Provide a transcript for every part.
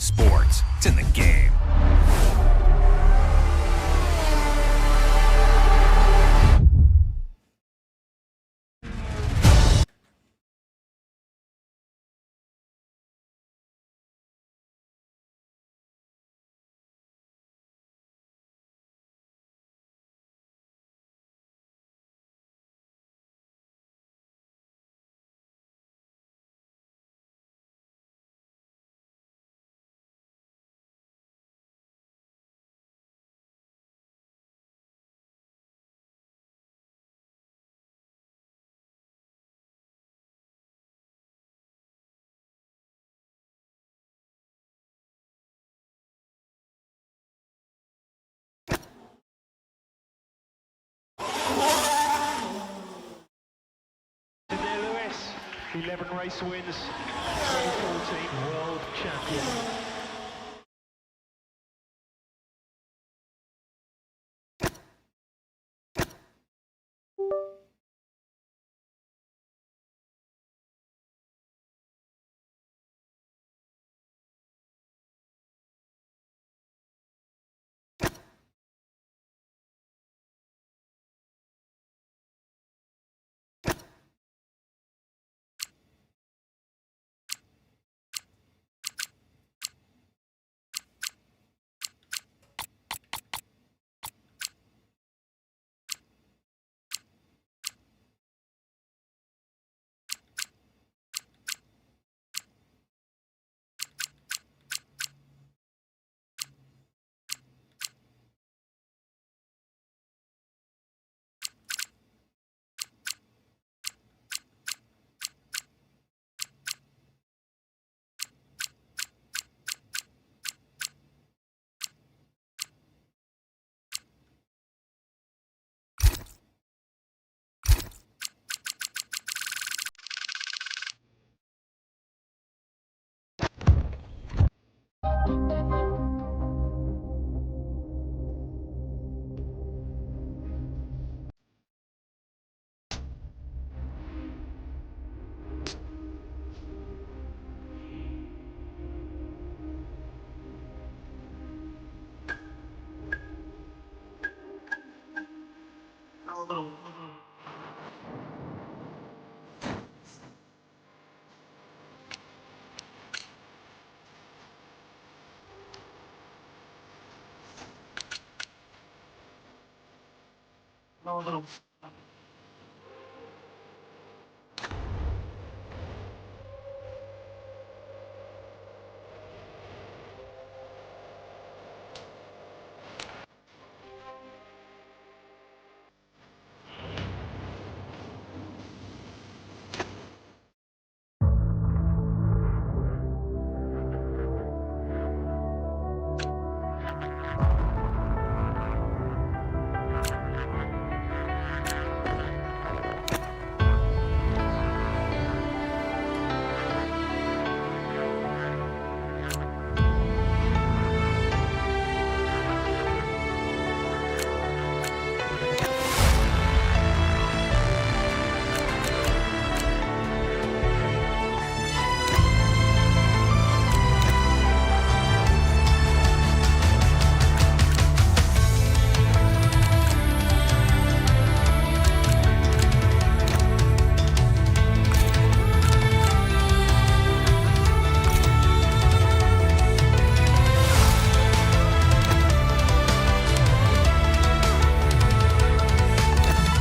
Sports. It's in the game. Lewis, 11 race wins, 2014 world champion.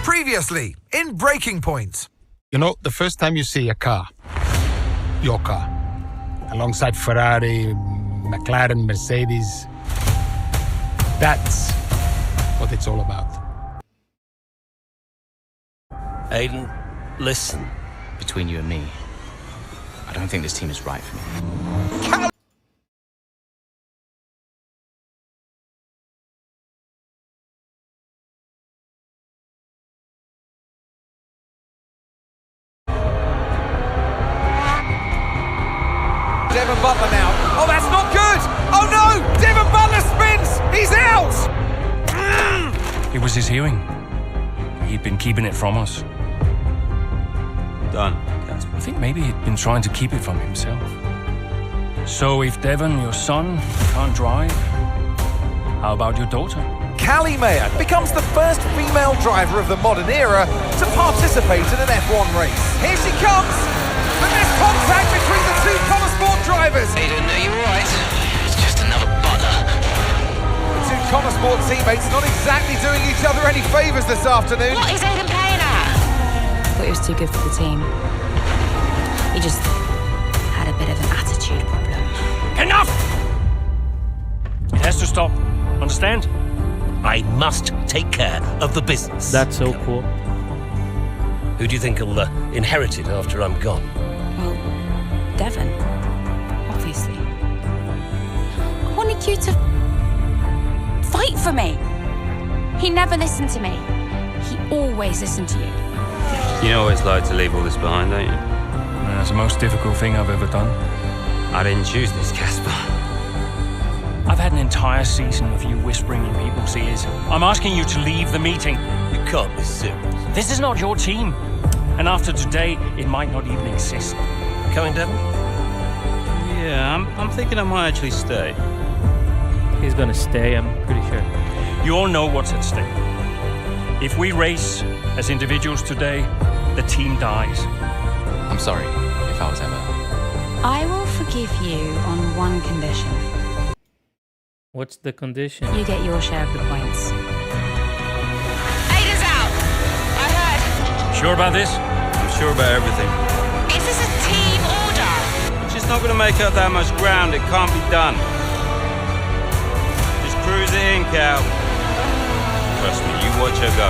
Previously, in Breaking Point. You know, the first time you see a car, your car, alongside Ferrari, McLaren, Mercedes, that's what it's all about. Aiden, listen. Between you and me, I don't think this team is right for me. Devon Butler now. Oh, that's not good! Oh no! Devon Butler spins! He's out! It was his hearing. He'd been keeping it from us. Done. I think maybe he'd been trying to keep it from himself. So if Devon, your son, can't drive, how about your daughter? Callie Mayer becomes the first female driver of the modern era to participate in an F1 race. Here she comes! And there's contact between the two Colour Sport drivers! Aiden, are you alright? It's just another Butler. The two Colour Sport teammates not exactly doing each other any favours this afternoon. What is Aiden playing at? Thought he was too good for the team. He just had a bit of an attitude problem. Enough! It has to stop. Understand? I must take care of the business. That's so cool. Who do you think will inherit it after I'm gone? Well, Devon, obviously. I wanted you to fight for me. He never listened to me. He always listened to you. You know what it's like to leave all this behind, don't you? That's the most difficult thing I've ever done. I didn't choose this, Casper. I've had an entire season of you whispering in people's ears. I'm asking you to leave the meeting. You can't be serious. This is not your team. And after today, it might not even exist. Coming, Devon? Yeah, I'm thinking I might actually stay. He's gonna stay, I'm pretty sure. You all know what's at stake. If we race as individuals today, the team dies. I'm sorry if I was ever. I will forgive you on one condition. What's the condition? You get your share of the points. Aiden's out! I heard. Sure about this? I'm sure about everything. Is this a team order? It's just not gonna make up that much ground, it can't be done. Just cruise it in, Cal. Trust me, you watch her go.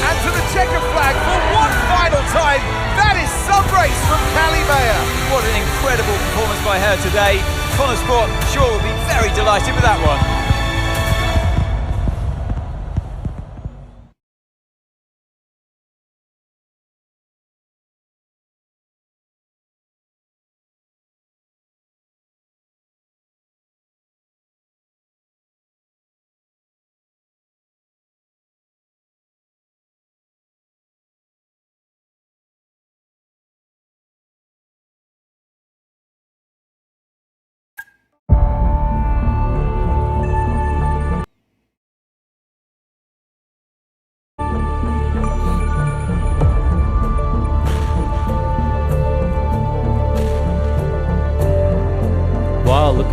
And to the checker flag for one final time. That is some race from Callie Mayer. What an incredible performance by her today. Connor Sport sure will be very delighted with that one.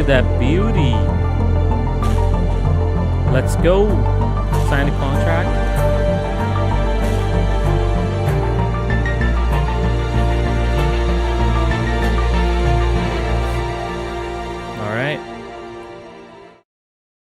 at that beauty. Let's go. Sign the contract. All right.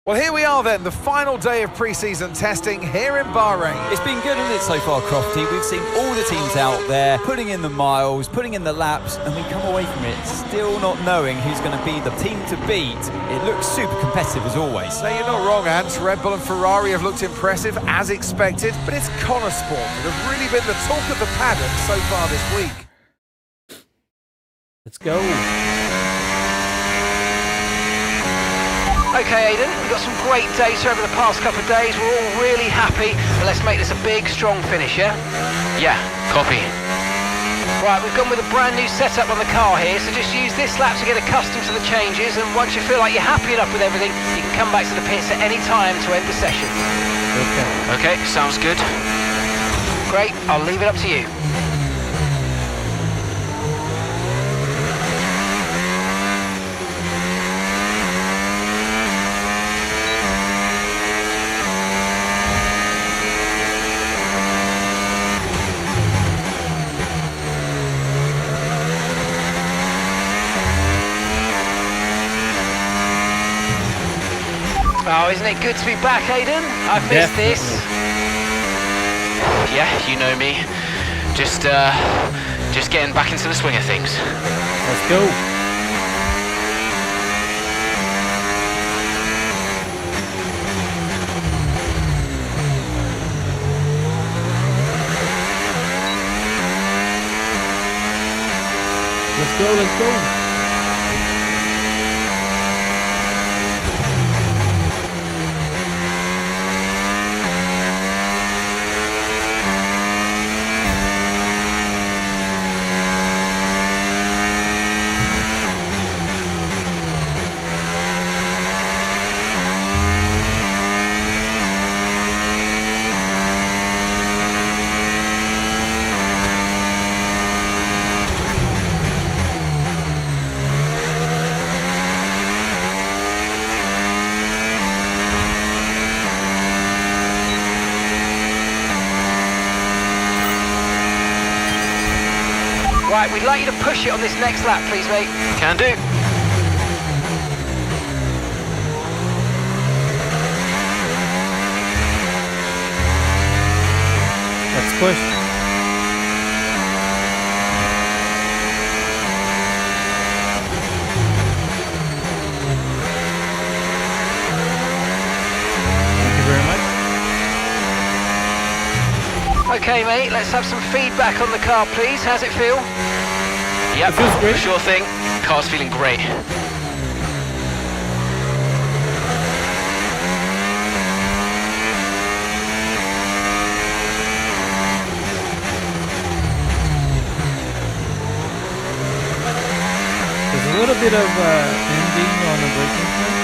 Well, here we are then, the final day of pre-season testing here in Bahrain. It's been good, hasn't it, so far, Crofty? We've seen all the teams out there putting in the miles, putting in the laps, and we come away from it still not knowing who's going to be the team to beat. It looks super competitive as always. Now, you're not wrong, Ant. Red Bull and Ferrari have looked impressive as expected, but it's Connor Sport that have really been the talk of the paddock so far this week. Let's go. Okay, Aidan, we've got some great data over the past couple of days. We're all really happy, but let's make this a big, strong finish, yeah? Yeah, copy. Right, we've gone with a brand new setup on the car here, so just use this lap to get accustomed to the changes, and once you feel like you're happy enough with everything, you can come back to the pits at any time to end the session. Okay, sounds good. Great, I'll leave it up to you. Oh, isn't it good to be back, Aidan? I've missed this. Yeah, you know me. Just getting back into the swing of things. Let's go. Let's go, let's go. Right, we'd like you to push it on this next lap, please, mate. Can do. Let's push. Thank you very much. Okay, mate, let's have some feedback on the car, please. How's it feel? Yep, It feels great. sure thing. Car's feeling great. There's a little bit of ending on the braking pad.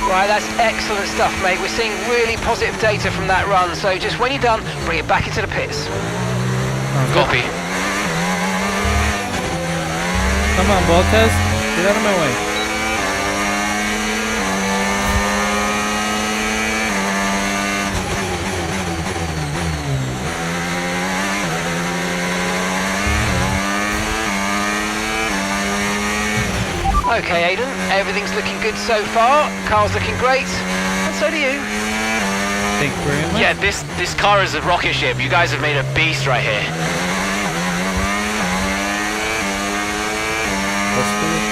Right, that's excellent stuff, mate. We're seeing really positive data from that run, so just when you're done, bring it back into the pits. Copy. Come on, Bottas. Get out of my way. Okay, Aidan, everything's looking good so far. Car's looking great, and so do you. Thank you very much. Yeah, this car is a rocket ship. You guys have made a beast right here. Let's do it.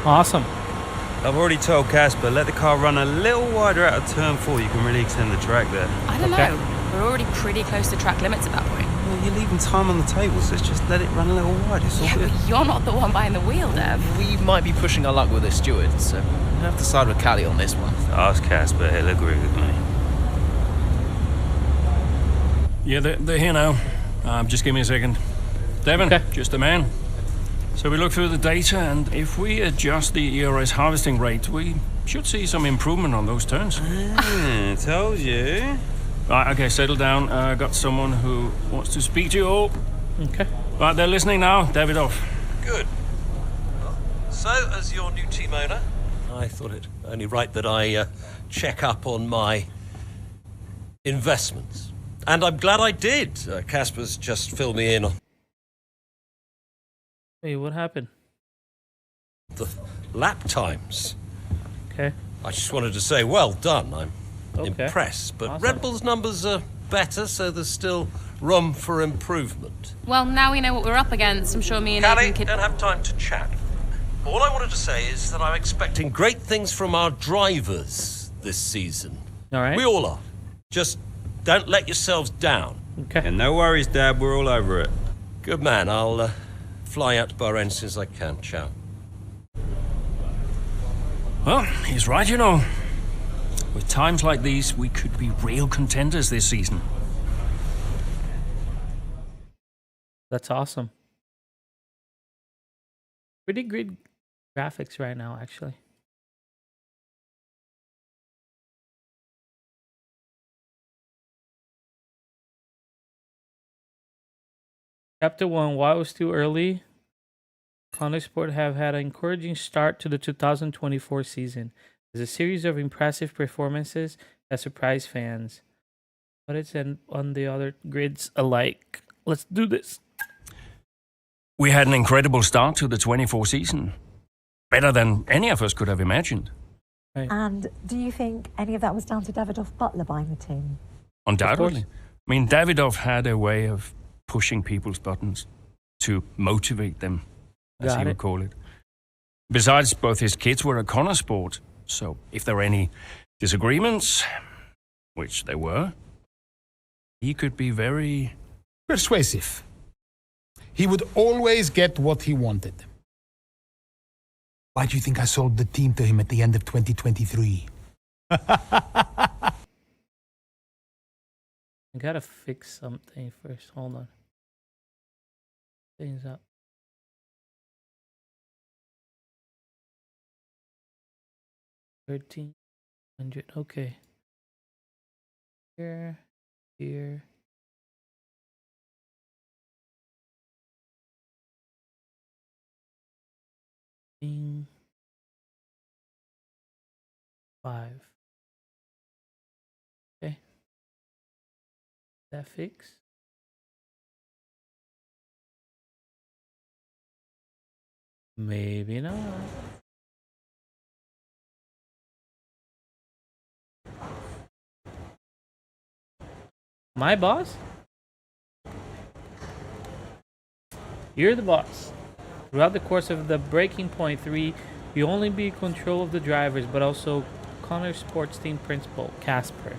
Awesome. I've already told Casper, let the car run a little wider out of turn 4. You can really extend the track there. I don't know. We're already pretty close to track limits at that point. Well, you're leaving time on the table, so just let it run a little wide. It's all Yeah, good. but you're not the one behind the wheel, Dev. We might be pushing our luck with the steward, so we'll have to side with Callie on this one. Ask Casper, he'll agree with me. Yeah, they're here now. Just give me a second. Devon, just the man. So we look through the data, and if we adjust the ERS harvesting rate, we should see some improvement on those turns. Told you. Right, okay, settle down. Got someone who wants to speak to you all. Okay. Right, they're listening now. Davidoff. Good. So, as your new team owner, I thought it only right that I check up on my investments. And I'm glad I did. Casper's just filled me in on Hey, what happened? the lap times. Okay. I just wanted to say, well done. I'm Okay. impressed. But Awesome. Red Bull's numbers are better, so there's still room for improvement. Well, now we know what we're up against. I'm sure me and Callie, Aidan could... don't have time to chat. All I wanted to say is that I'm expecting great things from our drivers this season. All right. We all are. Just don't let yourselves down. Okay. And no worries, Dad, we're all over it. Good man. I'll fly out to Bahrain as soon as I can. Ciao. Well, he's right, you know. With times like these, we could be real contenders this season. That's awesome. Pretty good graphics right now, actually. Chapter 1, why it was too early? Connor Sport have had an encouraging start to the 2024 season. There's a series of impressive performances that surprise fans. But it's on the other grids alike. Let's do this. We had an incredible start to the 24 season. Better than any of us could have imagined. Right. And do you think any of that was down to Davidoff Butler buying the team? Undoubtedly. I mean, Davidoff had a way of pushing people's buttons to motivate them, as he would call it. Besides, both his kids were at Connor Sport, so if there were any disagreements, which there were, he could be very persuasive. He would always get what he wanted. Why do you think I sold the team to him at the end of 2023? I gotta fix something first. Hold on. Things up. $1,300. Okay. Here. 5. Okay. That fix? Maybe not. My boss? You're the boss. Throughout the course of the Breaking Point 3, you only be in control of the drivers, but also Connor Sports Team Principal, Casper.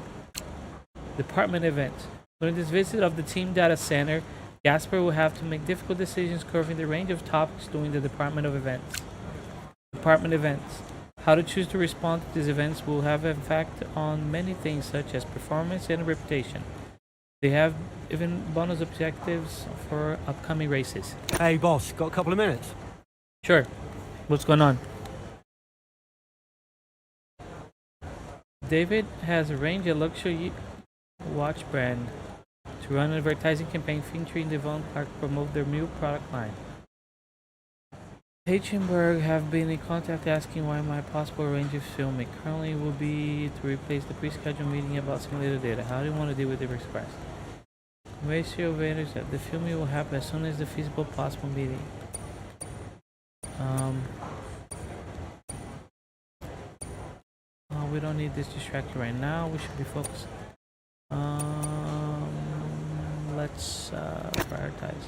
Department Events. During this visit of the Team Data Center, Casper will have to make difficult decisions covering the range of topics during the Department of Events. Department Events. How to choose to respond to these events will have an effect on many things such as performance and reputation. They have even bonus objectives for upcoming races. Hey boss, got a couple of minutes? Sure. What's going on? David has arranged a luxury watch brand to run an advertising campaign featuring Devon Clark to promote their new product line. H&Berg have been in contact asking why my possible range of filming currently will be to replace the pre-scheduled meeting about simulated data. How do you want to deal with the request? Ratio Vendors that the filming will happen as soon as the feasible possible meeting. We don't need this distraction right now. We should be focused. Let's prioritize.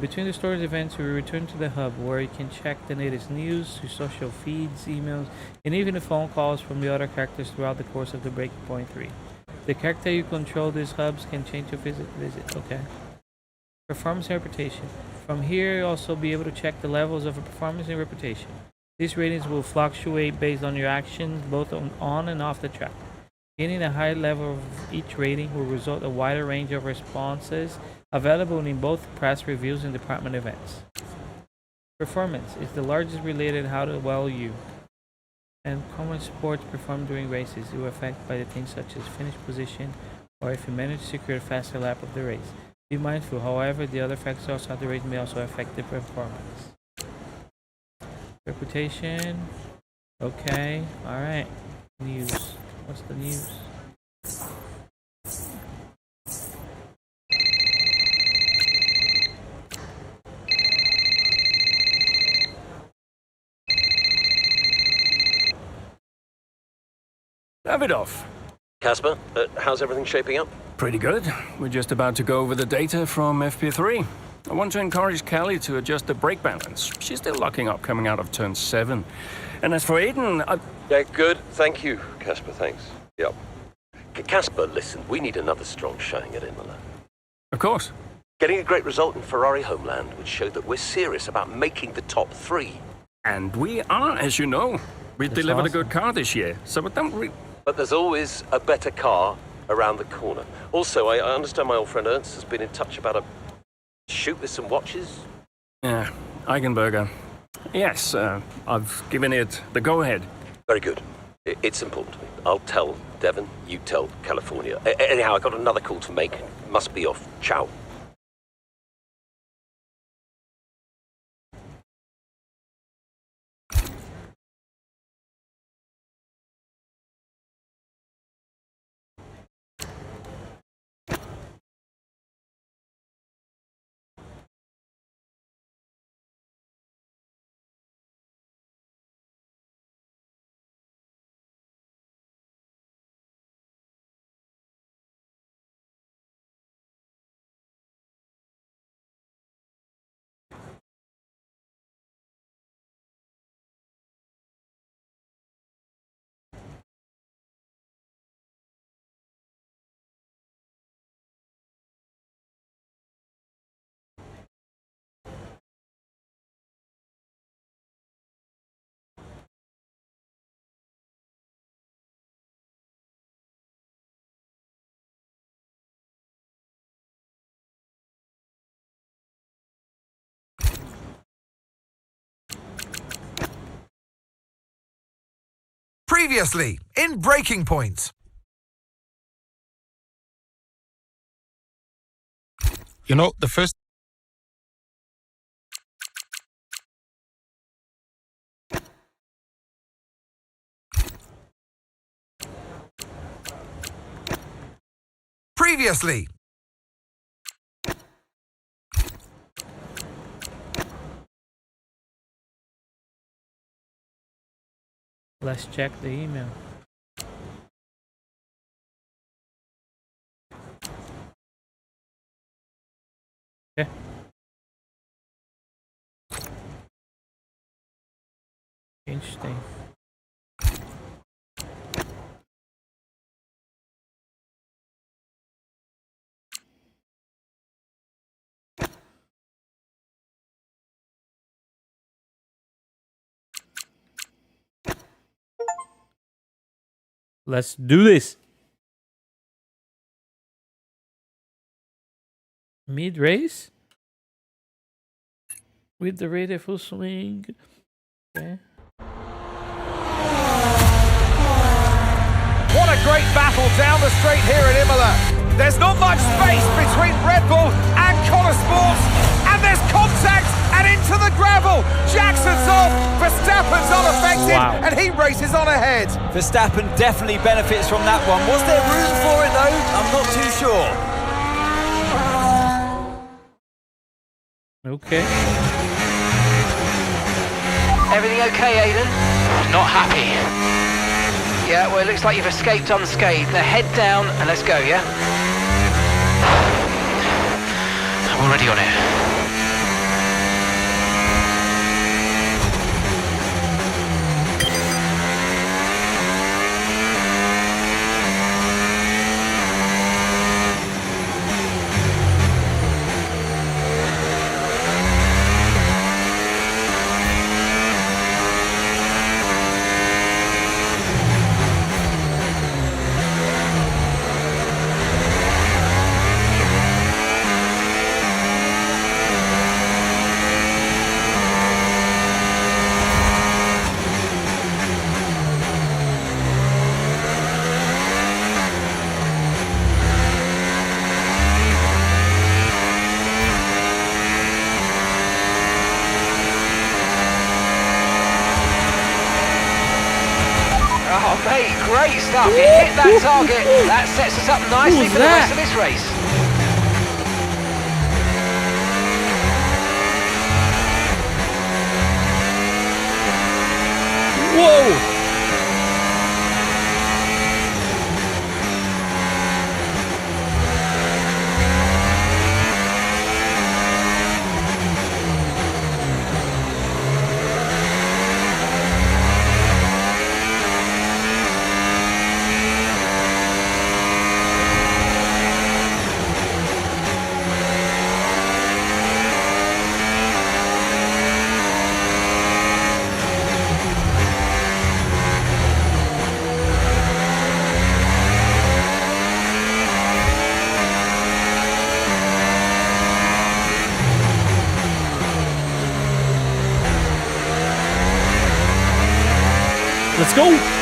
Between the store's events, we return to the hub where you can check the latest news, your social feeds, emails, and even the phone calls from the other characters throughout the course of the Breaking Point 3. The character you control these hubs can change your visit. Okay. Performance and reputation. From here, you'll also be able to check the levels of a performance and reputation. These ratings will fluctuate based on your actions, both on and off the track. Gaining a high level of each rating will result in a wider range of responses available in both press reviews and department events. Performance is the largest related how well you and common sports perform during races. You are affected by the things such as finish position or if you manage to secure a faster lap of the race. Be mindful, however, the other factors outside the race may also affect the performance. Reputation. Okay, alright. News. What's the news? Davidoff. Casper, how's everything shaping up? Pretty good. We're just about to go over the data from FP3. I want to encourage Callie to adjust the brake balance. She's still locking up coming out of turn 7. And as for Aiden, Yeah, good. Thank you, Casper, thanks. Yep. Casper, listen, we need another strong showing at Imola. Of course. Getting a great result in Ferrari homeland would show that we're serious about making the top 3. And we are, as you know. We That's delivered awesome. a good car this year, so But there's always a better car around the corner. Also, I understand my old friend Ernst has been in touch about a shoot with some watches. Yeah, Eigenberger. Yes, I've given it the go-ahead. Very good. It's important to me. I'll tell Devon, you tell California. Anyhow, I got another call to make. Must be off. Ciao. Previously, in Breaking Point. You know, the first Previously. Let's check the email. Okay. Interesting. Let's do this. Mid race with the radar full swing. Okay. What a great battle down the straight here at Imola. There's not much space between Red Bull and Connor Sports, and there's contact and into the gravel. Jackson's off, Verstappen's unaffected, and he races on ahead. Verstappen definitely benefits from that one. Was there room for it though? I'm not too sure. Okay. Everything okay, Aiden? Not happy. Yeah, well, it looks like you've escaped unscathed. Now head down and let's go, yeah? I'm already on it. stuff. You hit that target. That sets us up nicely for the rest of this race. Whoa! Let's go!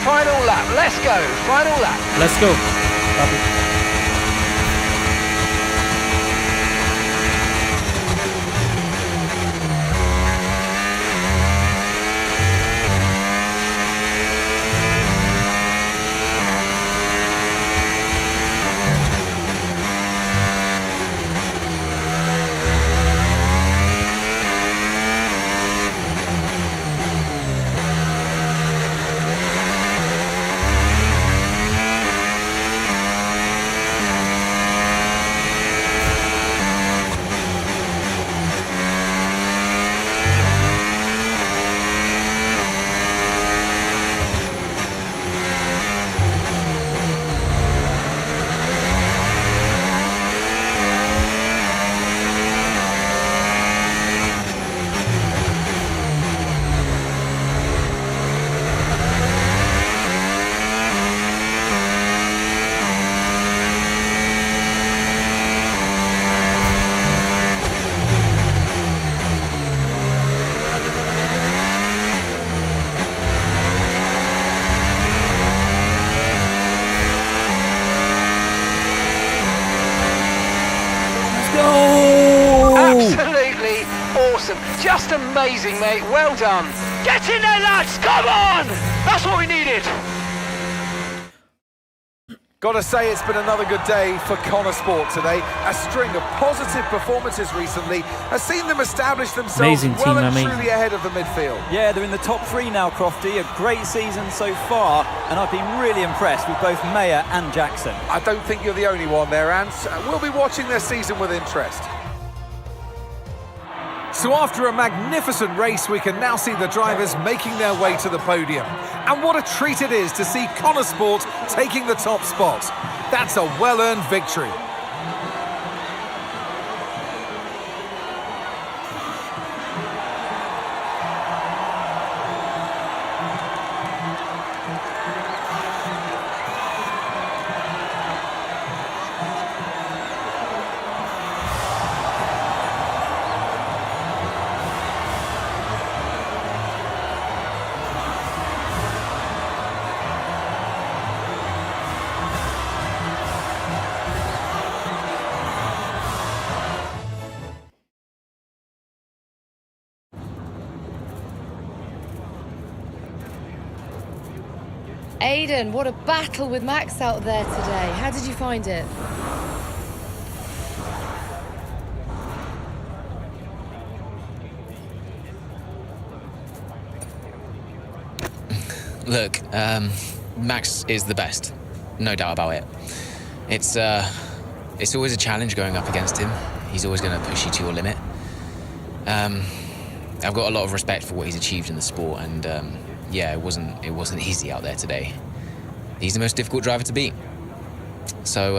final lap. Let's go, final lap. Let's go. Copy. Absolutely awesome. Just amazing, mate. Well done. Get in there, lads. Come on. That's what we needed. Gotta say, it's been another good day for Connor Sport today. A string of positive performances recently has seen them establish themselves amazing well team, and amazing. truly ahead of the midfield. Yeah, they're in the top 3 now, Crofty. A great season so far, and I've been really impressed with both Mayer and Jackson. I don't think you're the only one there, Ant. We'll be watching their season with interest. So after a magnificent race, we can now see the drivers making their way to the podium. And what a treat it is to see Connor Sport taking the top spot. That's a well-earned victory. Aidan, what a battle with Max out there today. How did you find it? Look, Max is the best, no doubt about it. It's always a challenge going up against him. He's always going to push you to your limit. I've got a lot of respect for what he's achieved in the sport, and yeah, it wasn't easy out there today. He's the most difficult driver to beat. So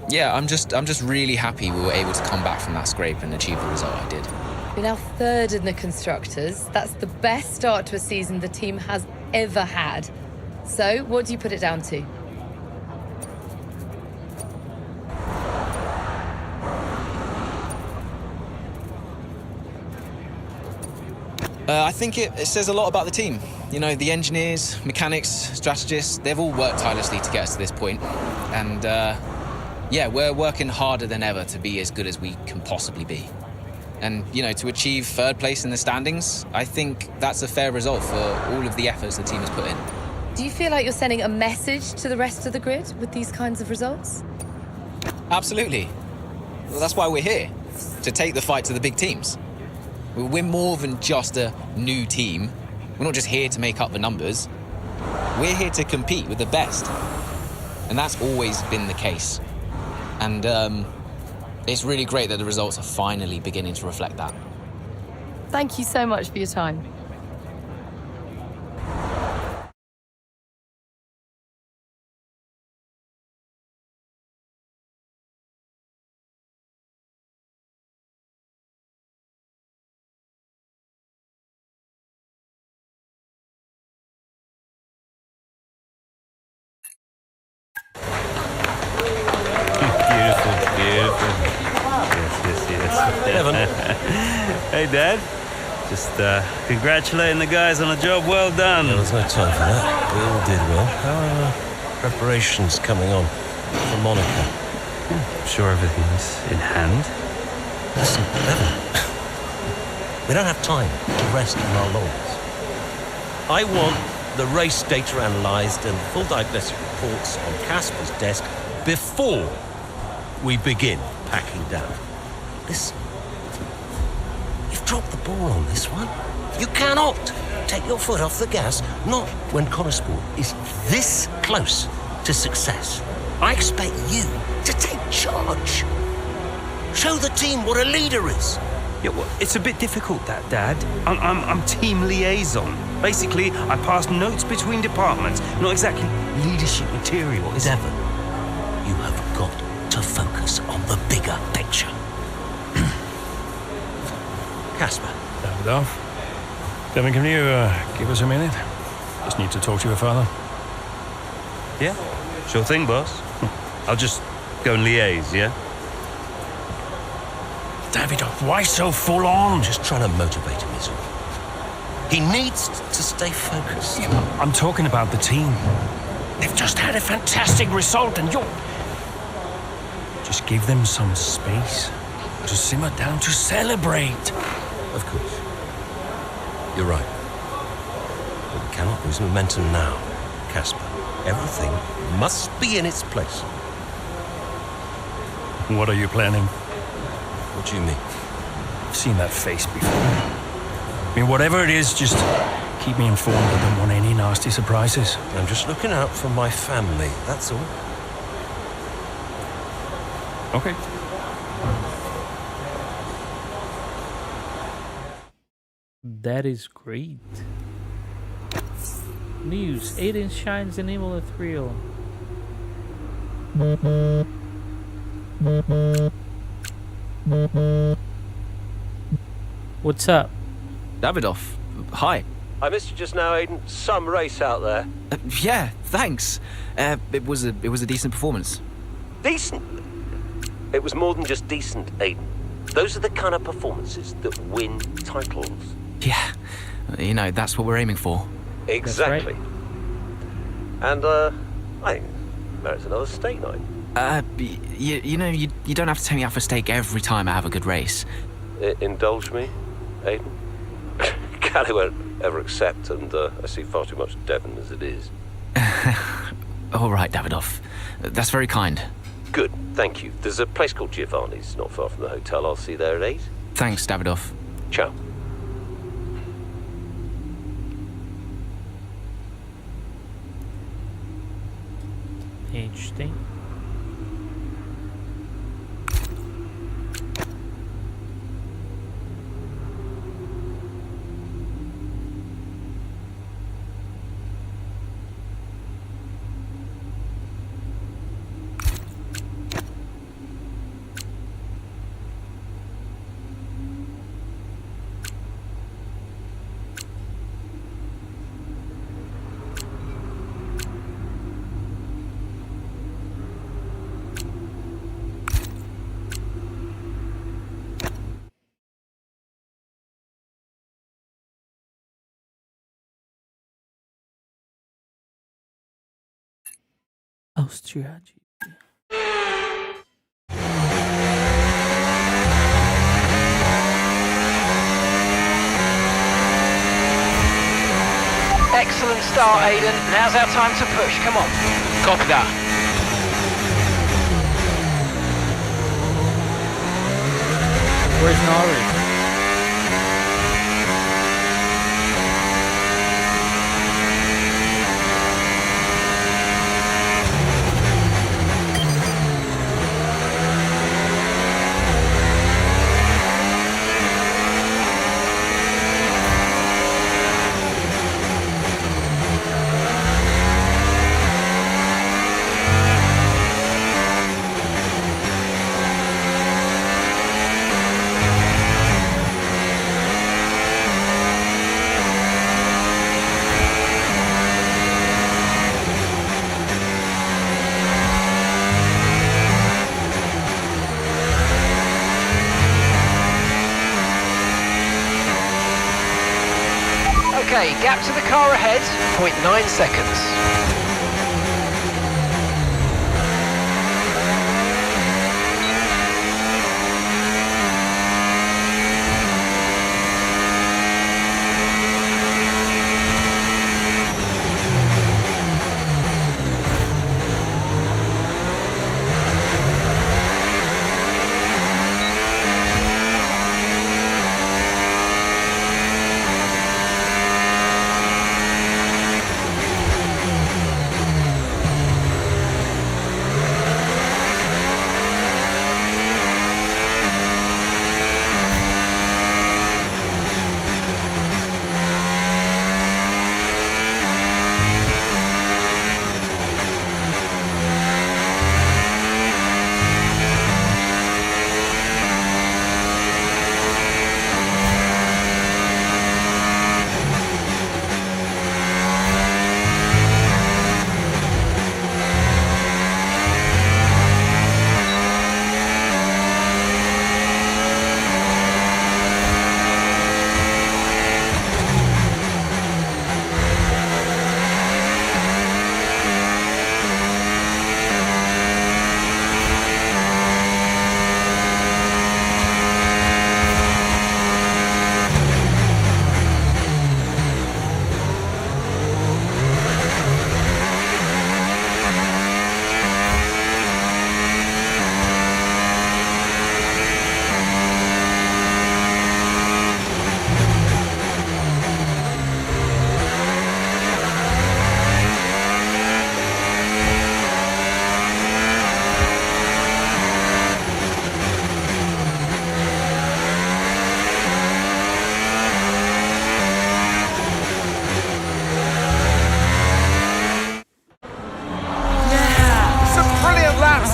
yeah, I'm just really happy we were able to come back from that scrape and achieve the result I did. You're now third in the Constructors. That's the best start to a season the team has ever had. So, what do you put it down to? I think it says a lot about the team. You know, the engineers, mechanics, strategists, they've all worked tirelessly to get us to this point. And yeah, we're working harder than ever to be as good as we can possibly be. And, you know, to achieve third place in the standings, I think that's a fair result for all of the efforts the team has put in. Do you feel like you're sending a message to the rest of the grid with these kinds of results? Absolutely. Well, that's why we're here, to take the fight to the big teams. We're more than just a new team. We're not just here to make up the numbers. We're here to compete with the best. And that's always been the case. And it's really great that the results are finally beginning to reflect that. Thank you so much for your time. Evan. Hey, Dad. Just congratulating the guys on a job well done. There was no time for that. We all did well. How are preparations coming on for Monaco? I'm sure everything's in hand. Listen, Evan, we don't have time to rest on our laurels. I want the race data analysed and full diagnostic reports on Casper's desk before we begin packing down. Listen, you've dropped the ball on this one. You cannot take your foot off the gas, not when Connosport is this close to success. I expect you to take charge. Show the team what a leader is. Yeah, well, it's a bit difficult, that, Dad. I'm team liaison. Basically, I pass notes between departments, not exactly leadership material. Devon, you have got to focus on the bigger picture. Casper. Davidoff. Devon, can you give us a minute? Just need to talk to your father. Yeah, sure thing, boss. I'll just go and liaise, yeah? Davidoff, why so full on? I'm just trying to motivate him, is all. He needs to stay focused. Yeah, I'm talking about the team. They've just had a fantastic result and you're... Just give them some space to simmer down, to celebrate. Of course. You're right. But we cannot lose momentum now, Casper. Everything must be in its place. What are you planning? What do you mean? I've seen that face before. I mean, whatever it is, just keep me informed. I don't want any nasty surprises. I'm just looking out for my family, that's all. Okay. That is great. News. Aiden shines in Imola 3-0. What's up? Davidoff, hi. I missed you just now, Aiden. Some race out there. Yeah, thanks. It was a decent performance. Decent? It was more than just decent, Aiden. Those are the kind of performances that win titles. Yeah, you know, that's what we're aiming for. Exactly. Right. And, I think merits another steak night. You know, you don't have to take me out for steak every time I have a good race. Indulge me, Aiden? Callie won't ever accept, and I see far too much Devon as it is. All right, Davidoff. That's very kind. Good, thank you. There's a place called Giovanni's, not far from the hotel. I'll see you there at 8. Thanks, Davidoff. Ciao. Interesting. Austria. Excellent start, Aiden. Now's our time to push. Come on. Copy that. Where's Norris? Okay, gap to the car ahead, 0.9 seconds.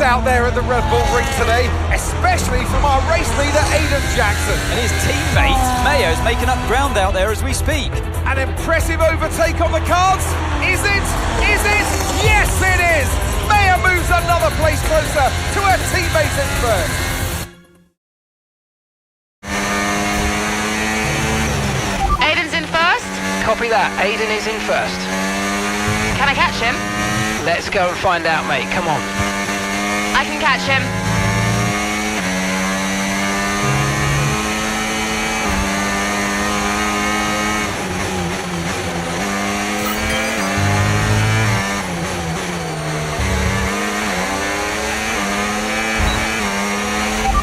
Out there at the Red Bull ring today, especially from our race leader Aiden Jackson. And his teammate Mayo's making up ground out there as we speak. An impressive overtake on the cards. Is it? Is it? Yes, it is. Mayo moves another place closer to her teammate in first. Aiden's in first? Copy that. Aiden is in first. Can I catch him? Let's go and find out, mate. Come on. I can catch him.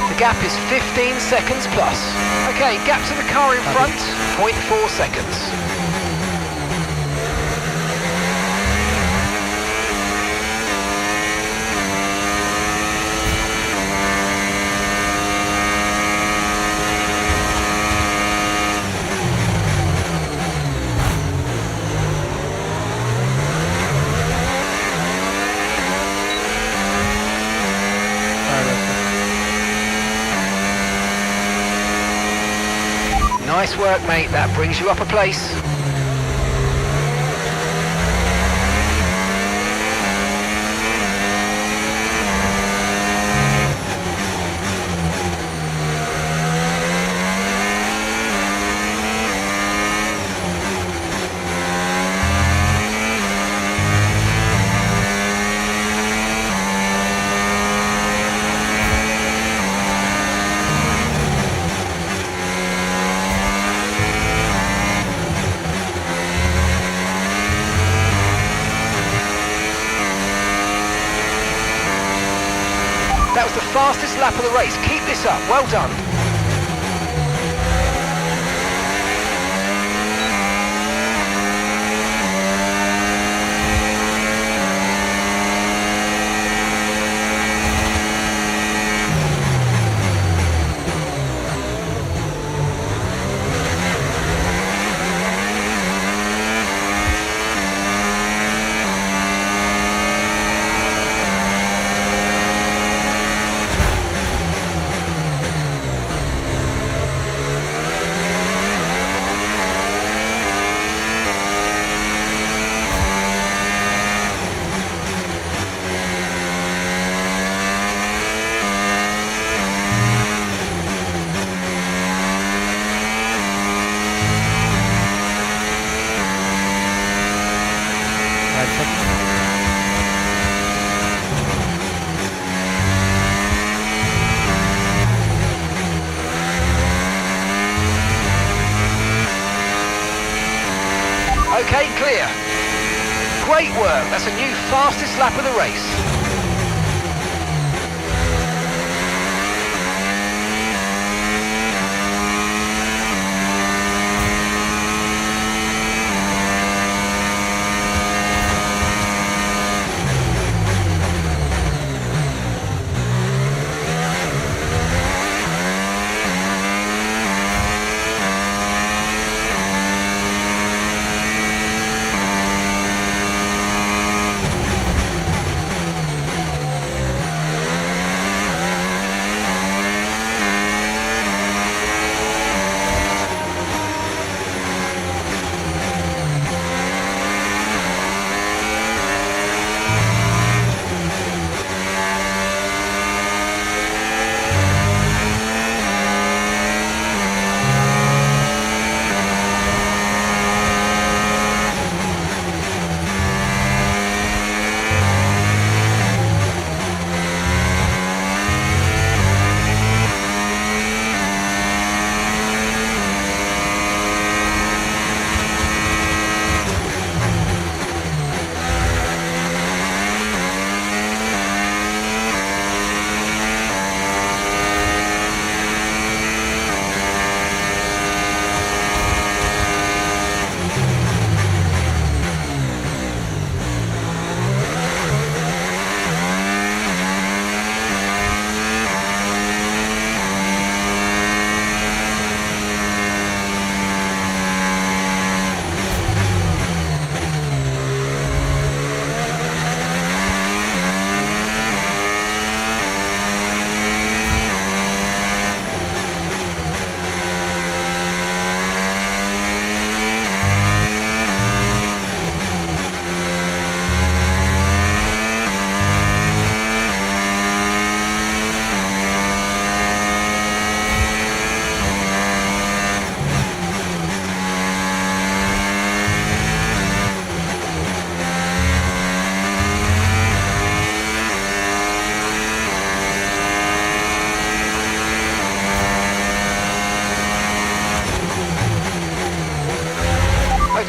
The gap is 15 seconds plus. Okay, gap to the car in front, 0.4 seconds. Nice work, mate. That brings you up a place. That was the fastest lap of the race. Keep this up. Well done. stay clear. Great work, that's a new fastest lap of the race.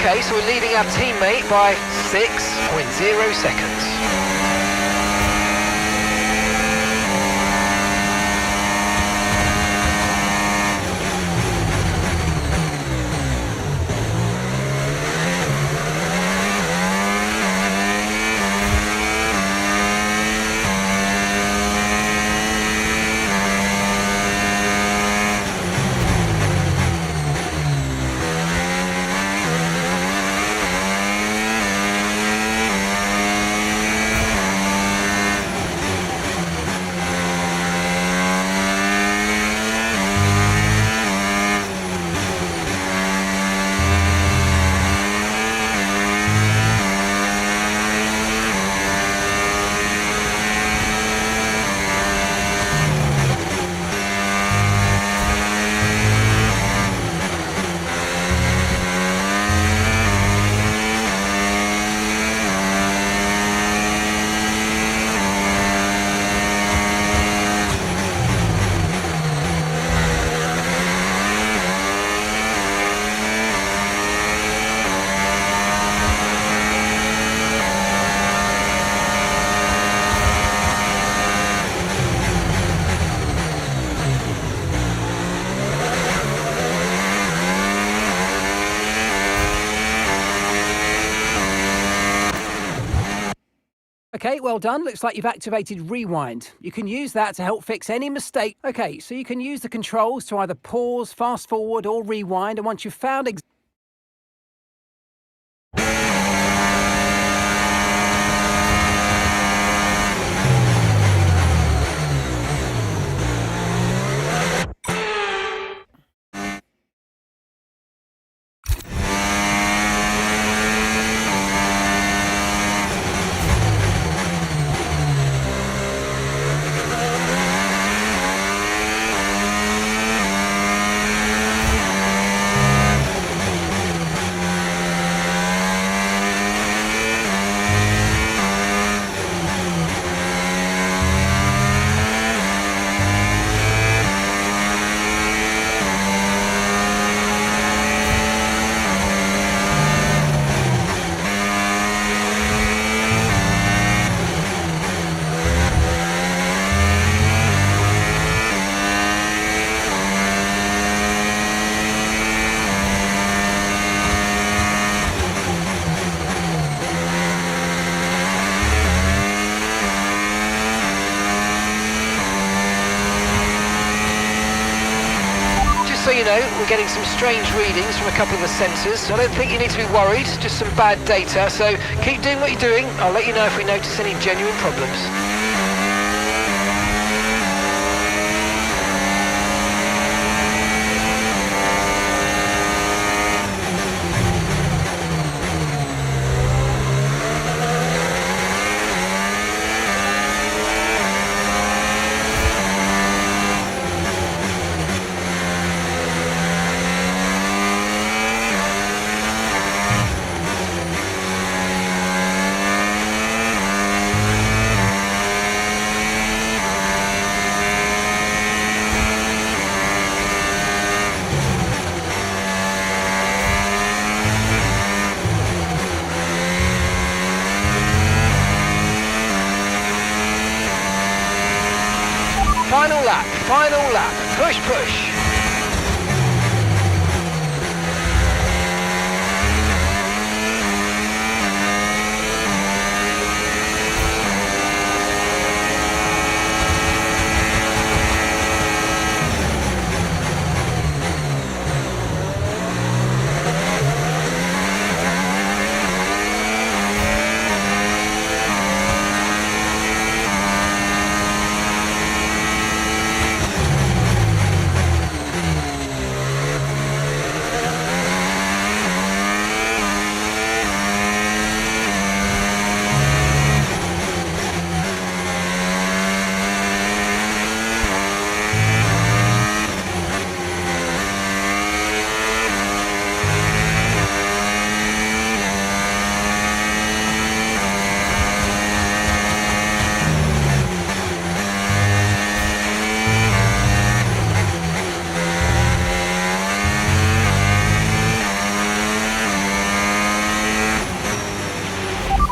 Okay, so we're leading our teammate by 6.0 seconds. Okay, well done. Looks like you've activated Rewind. You can use that to help fix any mistake. Okay, so you can use the controls to either pause, fast forward, or rewind, and once you've found you know, we're getting some strange readings from a couple of the sensors. I don't think you need to be worried, just some bad data. So keep doing what you're doing. I'll let you know if we notice any genuine problems. Final lap, push, push.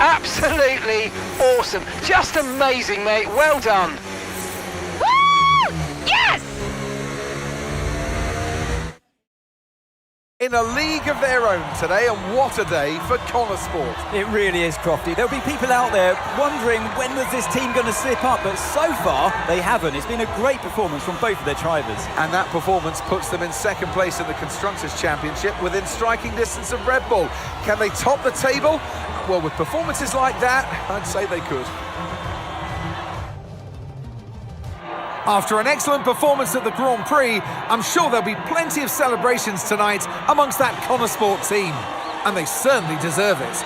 Absolutely awesome. Just amazing, mate. Well done. Woo! Yes! In a league of their own today, and what a day for Connor Sport. It really is, Crofty. There'll be people out there wondering when was this team going to slip up, but so far they haven't. It's been a great performance from both of their drivers. And that performance puts them in second place in the Constructors' Championship within striking distance of Red Bull. Can they top the table? Well, with performances like that, I'd say they could. After an excellent performance at the Grand Prix, I'm sure there'll be plenty of celebrations tonight amongst that Connor Sport team. And they certainly deserve it.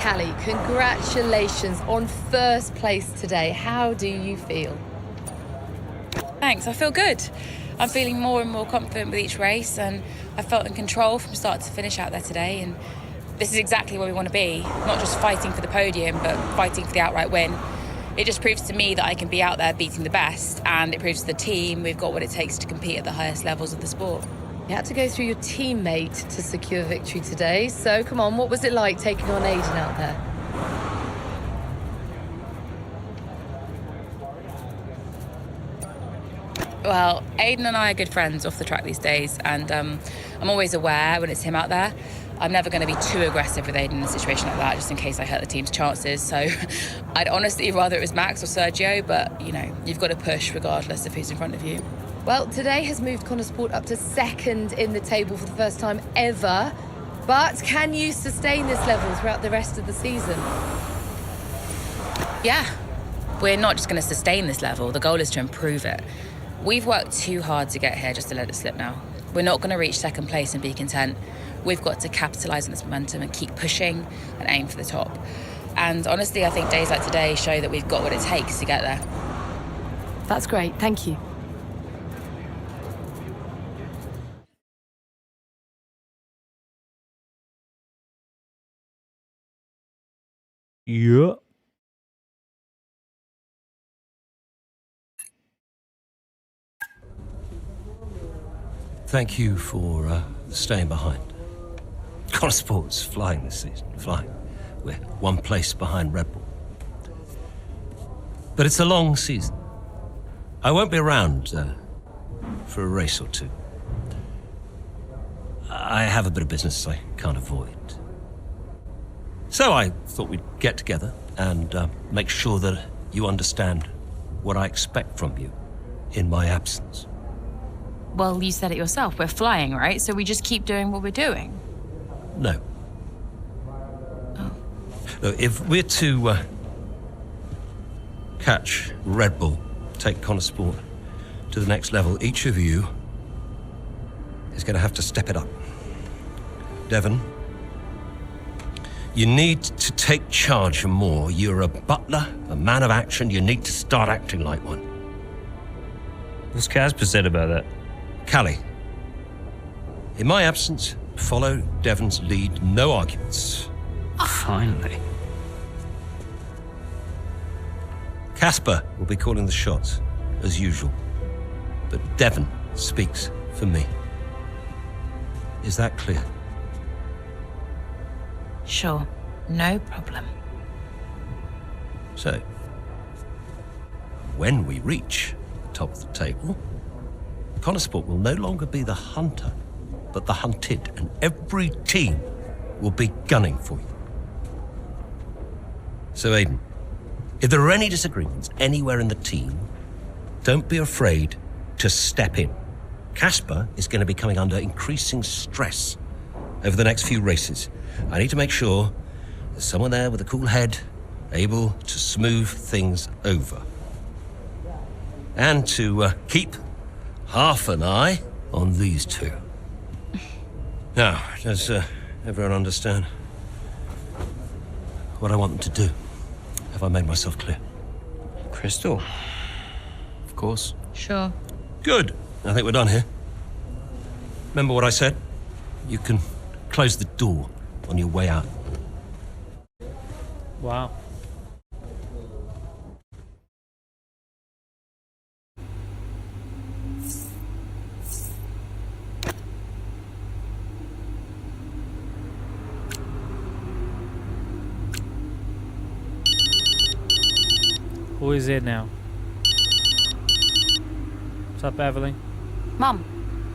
Callie, congratulations on first place today. How do you feel? Thanks, I feel good. I'm feeling more and more confident with each race, and I felt in control from start to finish out there today, and this is exactly where we want to be. Not just fighting for the podium, but fighting for the outright win. It just proves to me that I can be out there beating the best, and it proves to the team we've got what it takes to compete at the highest levels of the sport. You had to go through your teammate to secure victory today, so come on, what was it like taking on Aiden out there? Well, Aiden and I are good friends off the track these days, and I'm always aware when it's him out there. I'm never going to be too aggressive with Aiden in a situation like that, just in case I hurt the team's chances. So I'd honestly rather it was Max or Sergio, but, you know, you've got to push regardless of who's in front of you. Well, today has moved Connor Sport up to second in the table for the first time ever. But can you sustain this level throughout the rest of the season? Yeah, we're not just going to sustain this level. The goal is to improve it. We've worked too hard to get here just to let it slip now. We're not going to reach second place and be content. We've got to capitalise on this momentum and keep pushing and aim for the top. And honestly, I think days like today show that we've got what it takes to get there. That's great, thank you. Yeah. Thank you for staying behind. Sport's flying this season, flying. We're one place behind Red Bull. But it's a long season. I won't be around for a race or two. I have a bit of business I can't avoid. So I thought we'd get together and make sure that you understand what I expect from you in my absence. Well, you said it yourself. We're flying, right? So we just keep doing what we're doing. No. Oh. Look, if we're to catch Red Bull, take Connor Sport to the next level, each of you is going to have to step it up. Devon, you need to take charge more. You're a butler, a man of action. You need to start acting like one. What's Casper said about that? Callie, in my absence, follow Devon's lead. No arguments. Finally. Casper will be calling the shots, as usual. But Devon speaks for me. Is that clear? Sure. No problem. So, when we reach the top of the table, Connor Sport will no longer be the hunter, but the hunted, and every team will be gunning for you. So, Aiden, if there are any disagreements anywhere in the team, don't be afraid to step in. Casper is going to be coming under increasing stress over the next few races. I need to make sure there's someone there with a cool head, able to smooth things over. And to keep half an eye on these two. Now, does everyone understand what I want them to do? Have I made myself clear? Crystal? Of course. Sure. Good. I think we're done here. Remember what I said? You can close the door on your way out. Wow. Who is it now? What's up, Evelyn? Mum.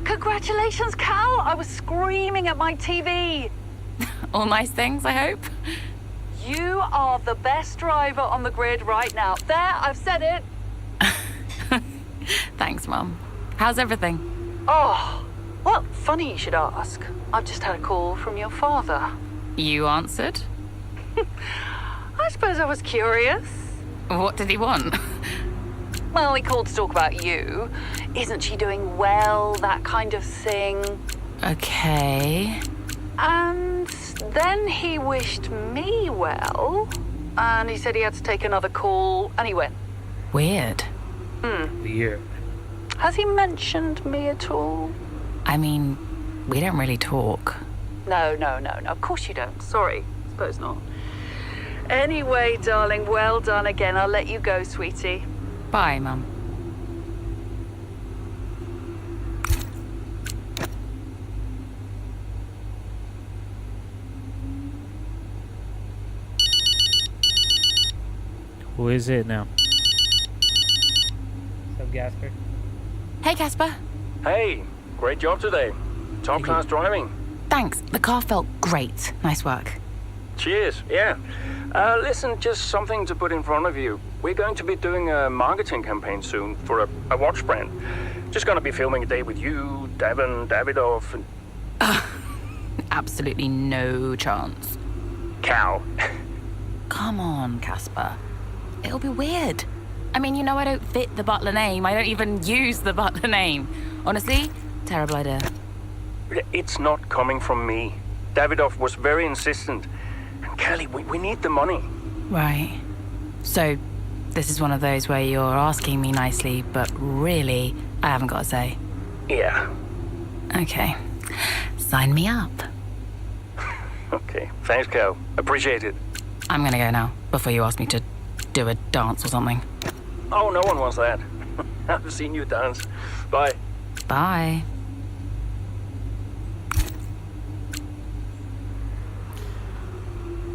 Congratulations, Cal! I was screaming at my TV. All nice things, I hope. You are the best driver on the grid right now. There, I've said it. Thanks, Mum. How's everything? Oh, well, funny you should ask. I've just had a call from your father. You answered? I suppose I was curious. What did he want? Well, he called to talk about you. Isn't she doing well? That kind of thing. Okay. And then he wished me well. And he said he had to take another call, and he went. Weird. Weird. Has he mentioned me at all? I mean, we don't really talk. No. Of course you don't. Sorry. Suppose not. Anyway, darling, well done again. I'll let you go, sweetie. Bye, Mum. Who is it now? What's up, Gasper? Hey, Casper. Hey, great job today. Top class driving. Thanks. The car felt great. Nice work. Cheers, yeah. Listen, just something to put in front of you. We're going to be doing a marketing campaign soon for a watch brand. Just going to be filming a day with you, Devon, Davidoff, and... Absolutely no chance. Cal. Come on, Casper. It'll be weird. I mean, you know I don't fit the Butler name. I don't even use the Butler name. Honestly, terrible idea. It's not coming from me. Davidoff was very insistent. And Kelly, we need the money. Right. So, this is one of those where you're asking me nicely, but really, I haven't got a say. Yeah. Okay. Sign me up. Okay. Thanks, Cal. Appreciate it. I'm gonna go now, before you ask me to do a dance or something. Oh, no one wants that. I've seen you dance. Bye. Bye.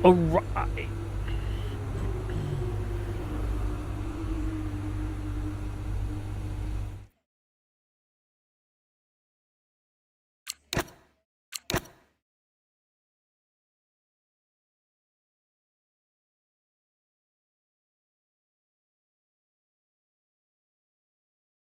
Alright.